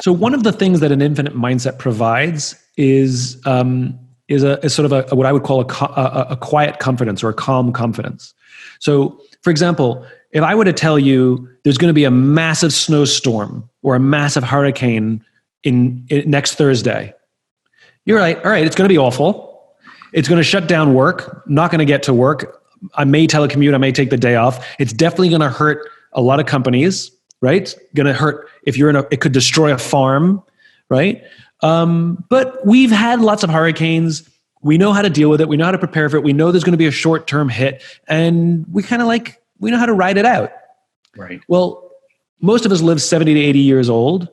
So one of the things that an infinite mindset provides is sort of what I would call a quiet confidence or a calm confidence. So, for example, if I were to tell you there's going to be a massive snowstorm or a massive hurricane in next Thursday, you're like, all right, it's going to be awful. It's going to shut down work. Not going to get to work. I may telecommute. I may take the day off. It's definitely going to hurt a lot of companies, right? Going to hurt if you're it could destroy a farm, right? But we've had lots of hurricanes. We know how to deal with it. We know how to prepare for it. We know there's going to be a short-term hit, and we know how to ride it out. Right. Well, most of us live 70 to 80 years old.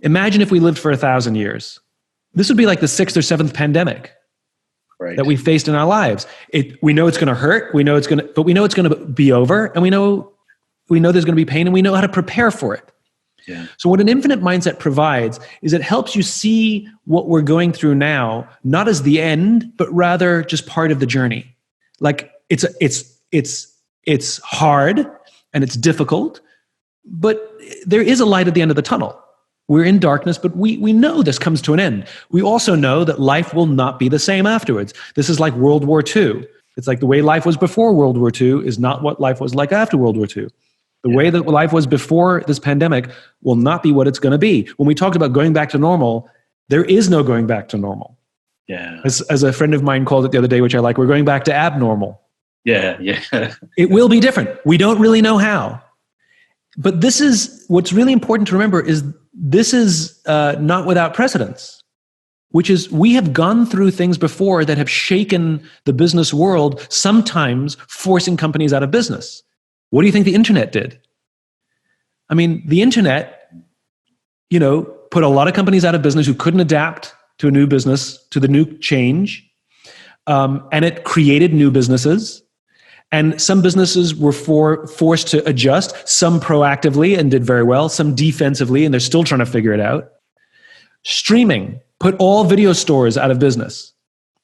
Imagine if we lived for 1,000 years. This would be like the 6th or 7th pandemic that we faced in our lives. We know it's going to hurt. But we know it's going to be over, and we know there's going to be pain, and we know how to prepare for it. Yeah. So what an infinite mindset provides is it helps you see what we're going through now, not as the end, but rather just part of the journey. Like it's hard and it's difficult, but there is a light at the end of the tunnel. We're in darkness, but we know this comes to an end. We also know that life will not be the same afterwards. This is like World War II. It's like the way life was before World War II is not what life was like after World War II. The way that life was before this pandemic will not be what it's going to be. When we talked about going back to normal, there is no going back to normal. Yeah. As a friend of mine called it the other day, which I like, we're going back to abnormal. Yeah. It will be different. We don't really know how. But this is what's really important to remember is this is not without precedence, which is we have gone through things before that have shaken the business world, sometimes forcing companies out of business. What do you think the internet did? I mean, the internet, put a lot of companies out of business who couldn't adapt to a new business, to the new change. And it created new businesses. And some businesses were forced to adjust, some proactively and did very well, some defensively, and they're still trying to figure it out. Streaming put all video stores out of business.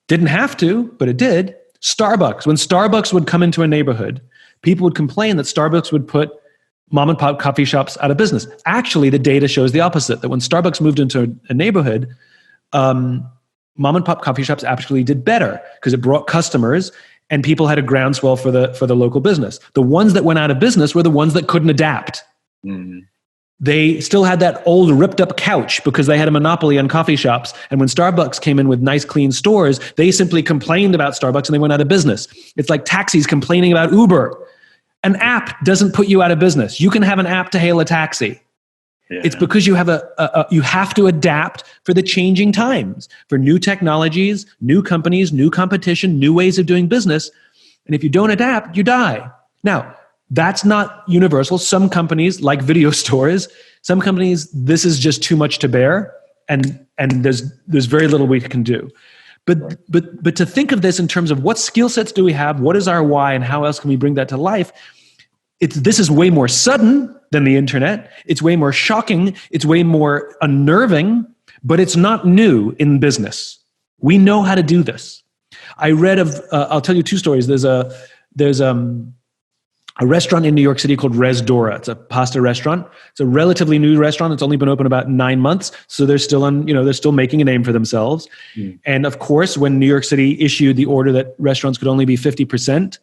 Didn't have to, but it did. Starbucks, when Starbucks would come into a neighborhood, people would complain that Starbucks would put mom and pop coffee shops out of business. Actually, the data shows the opposite, that when Starbucks moved into a neighborhood, mom and pop coffee shops actually did better because it brought customers and people had a groundswell for the local business. The ones that went out of business were the ones that couldn't adapt. Mm-hmm. They still had that old ripped up couch because they had a monopoly on coffee shops. And when Starbucks came in with nice, clean stores, they simply complained about Starbucks and they went out of business. It's like taxis complaining about Uber. An app doesn't put you out of business. You can have an app to hail a taxi. Yeah. It's because you have you have to adapt for the changing times, for new technologies, new companies, new competition, new ways of doing business. And if you don't adapt, you die. Now, that's not universal. Some companies, like video stores, some companies, this is just too much to bear, and there's very little we can do. But to think of this in terms of what skill sets do we have, what is our why, and how else can we bring that to life? This is way more sudden than the internet. It's way more shocking. It's way more unnerving, but it's not new in business. We know how to do this. I read I'll tell you two stories. There's a restaurant in New York City called Rezdôra. It's a pasta restaurant. It's a relatively new restaurant. It's only been open about 9 months. So they're still they're still making a name for themselves. Mm. And of course, when New York City issued the order that restaurants could only be 50%,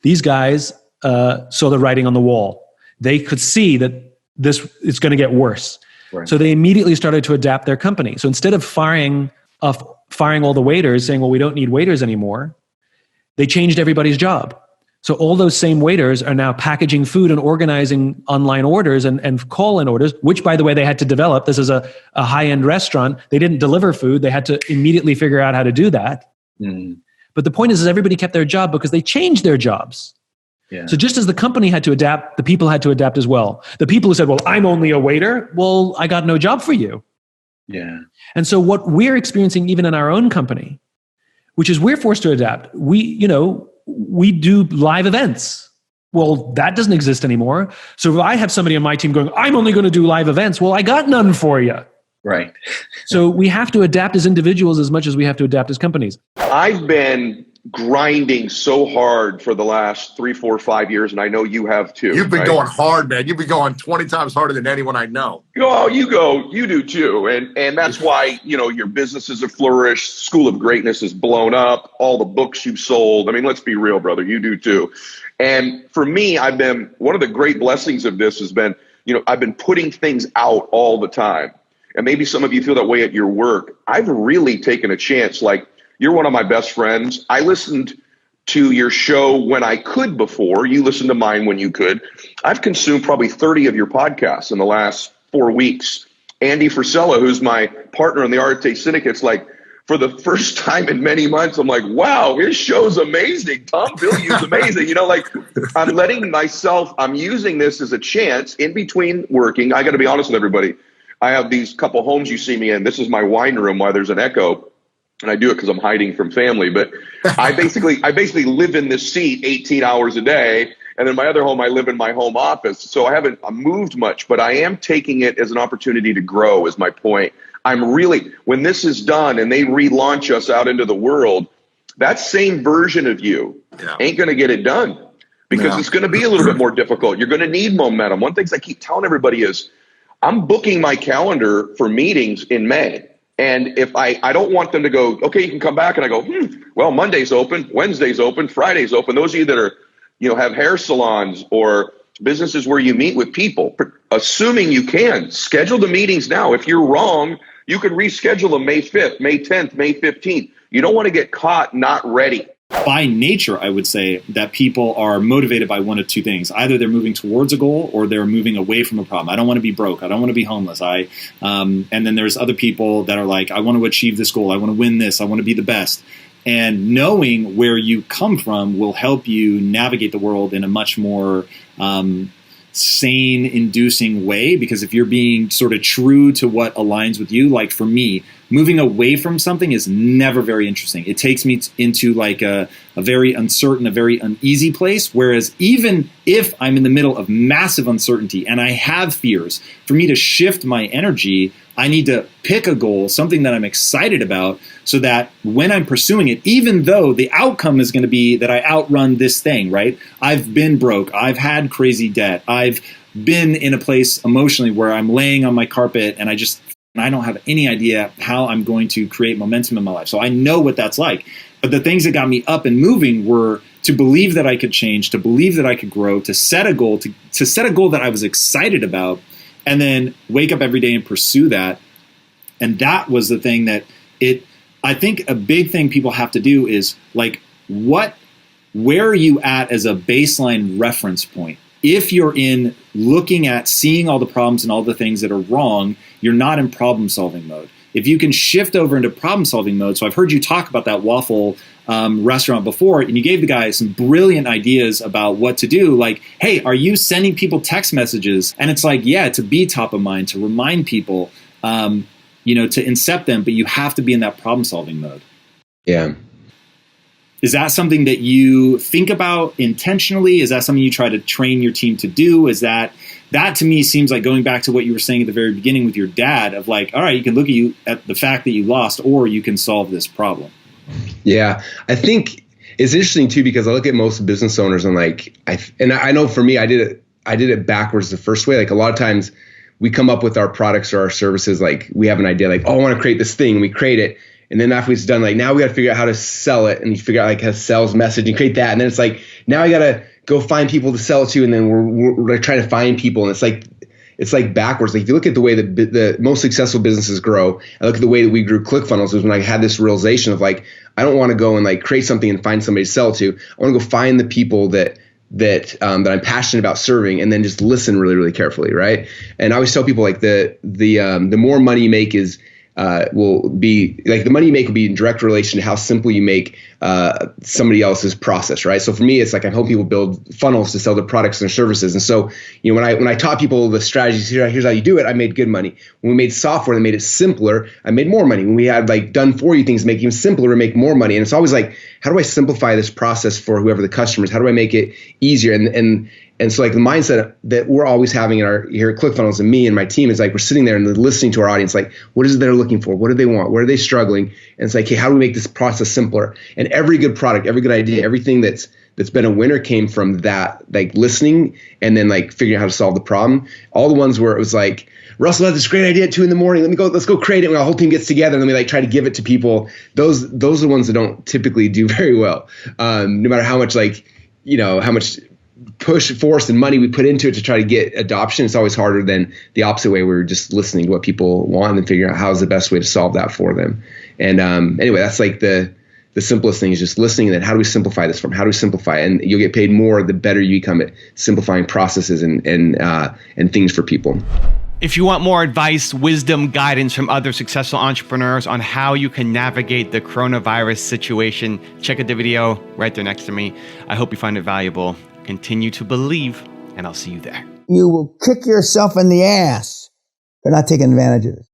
these guys saw the writing on the wall. They could see that this is going to get worse. Right. So they immediately started to adapt their company. So instead of firing all the waiters, saying, well, we don't need waiters anymore, they changed everybody's job. So all those same waiters are now packaging food and organizing online orders and call-in orders, which, by the way, they had to develop. This is a high-end restaurant. They didn't deliver food. They had to immediately figure out how to do that. Mm. But the point is everybody kept their job because they changed their jobs. Yeah. So just as the company had to adapt, the people had to adapt as well. The people who said, well, I'm only a waiter, well, I got no job for you. Yeah. And so what we're experiencing even in our own company, which is we're forced to adapt. We do live events. Well, that doesn't exist anymore. So if I have somebody on my team going, I'm only going to do live events, well, I got none for you. Right. So we have to adapt as individuals as much as we have to adapt as companies. I've been grinding so hard for the last 3, 4, 5 years, and I know you have too. You've been going hard, man. You've been going 20 times harder than anyone I know. You do too. And that's why, your businesses have flourished. School of Greatness has blown up. All the books you've sold. I mean, let's be real, brother. You do too. And for me, one of the great blessings of this has been, I've been putting things out all the time. And maybe some of you feel that way at your work. I've really taken a chance. Like, you're one of my best friends. I listened to your show when I could before. You listened to mine when you could. I've consumed probably 30 of your podcasts in the last 4 weeks. Andy Frisella, who's my partner in the Arte Syndicate's like, for the first time in many months, I'm like, wow, his show's amazing. Tom Bilyeu's amazing. I'm using this as a chance in between working. I got to be honest with everybody. I have these couple homes you see me in. This is my wine room while there's an echo. And I do it because I'm hiding from family. But I basically live in this seat 18 hours a day. And then my other home, I live in my home office. So I haven't moved much, but I am taking it as an opportunity to grow, is my point. When this is done and they relaunch us out into the world, that same version of you ain't going to get it done, because it's going to be a little bit more difficult. You're going to need momentum. One of the things I keep telling everybody is I'm booking my calendar for meetings in May. And if I don't want them to go, okay, you can come back. And I go, well, Monday's open, Wednesday's open, Friday's open. Those of you that are, have hair salons or businesses where you meet with people, assuming you can, schedule the meetings now. If you're wrong, you can reschedule them May 5th, May 10th, May 15th. You don't want to get caught not ready. By nature, I would say that people are motivated by one of two things. Either they're moving towards a goal or they're moving away from a problem. I don't want to be broke. I don't want to be homeless. And then there's other people that are like, I want to achieve this goal. I want to win this. I want to be the best. And knowing where you come from will help you navigate the world in a much more sane inducing way, because if you're being sort of true to what aligns with you, like for me, moving away from something is never very interesting. It takes me into like a very uncertain, a very uneasy place. Whereas even if I'm in the middle of massive uncertainty and I have fears, for me to shift my energy, I need to pick a goal, something that I'm excited about, so that when I'm pursuing it, even though the outcome is going to be that I outrun this thing, right? I've been broke. I've had crazy debt. I've been in a place emotionally where I'm laying on my carpet and I don't have any idea how I'm going to create momentum in my life. So I know what that's like. But the things that got me up and moving were to believe that I could change, to believe that I could grow, to set a goal, to set a goal that I was excited about, and then wake up every day and pursue that. And that was the thing that I think a big thing people have to do is like, where are you at as a baseline reference point? If you're in looking at seeing all the problems and all the things that are wrong, you're not in problem solving mode. If you can shift over into problem solving mode, so I've heard you talk about that waffle restaurant before, and you gave the guy some brilliant ideas about what to do. Like, hey, are you sending people text messages? And it's like, yeah, to be top of mind, to remind people, to incept them, but you have to be in that problem solving mode. Yeah. Is that something that you think about intentionally? Is that something you try to train your team to do? Is that to me seems like going back to what you were saying at the very beginning with your dad of like, all right, you can look at the fact that you lost, or you can solve this problem. Yeah, I think it's interesting too, because I look at most business owners and like, I know for me, I did it backwards the first way. Like a lot of times we come up with our products or our services, like we have an idea like, oh, I want to create this thing, and we create it. And then after it's done, like now we got to figure out how to sell it, and you figure out like how to sales message and create that. And then it's like, now I got to go find people to sell it to. And then we're trying to find people. And it's like backwards. Like if you look at the way that the most successful businesses grow, I look at the way that we grew ClickFunnels was when I had this realization of like, I don't want to go and like create something and find somebody to sell to. I want to go find the people that I'm passionate about serving, and then just listen really, really carefully. Right. And I always tell people like the more money you make will be like the money you make will be in direct relation to how simple you make somebody else's process, right? So for me, it's like I'm helping people build funnels to sell their products and their services. And so, when I taught people the strategies, here's how you do it, I made good money. When we made software and made it simpler, I made more money. When we had like done for you things, make it even simpler and make more money. And it's always like, how do I simplify this process for whoever the customer is? How do I make it easier? And And so like the mindset that we're always having here at ClickFunnels, and me and my team, is like we're sitting there and listening to our audience, like what is it they're looking for? What do they want? Where are they struggling? And it's like, hey, how do we make this process simpler? And every good product, every good idea, everything that's been a winner came from that, like listening and then like figuring out how to solve the problem. All the ones where it was like, Russell had this great idea at 2 a.m. Let's go create it. And our whole team gets together and then we like try to give it to people. Those are the ones that don't typically do very well. No matter how much how much force and money we put into it to try to get adoption, it's always harder than the opposite way, where we're just listening to what people want and then figuring out how's the best way to solve that for them. And anyway, that's like the simplest thing, is just listening. And then how do we simplify this from? How do we simplify it? And you'll get paid more the better you become at simplifying processes and things for people. If you want more advice, wisdom, guidance from other successful entrepreneurs on how you can navigate the coronavirus situation, check out the video right there next to me. I hope you find it valuable. Continue to believe, and I'll see you there. You will kick yourself in the ass for not taking advantage of this.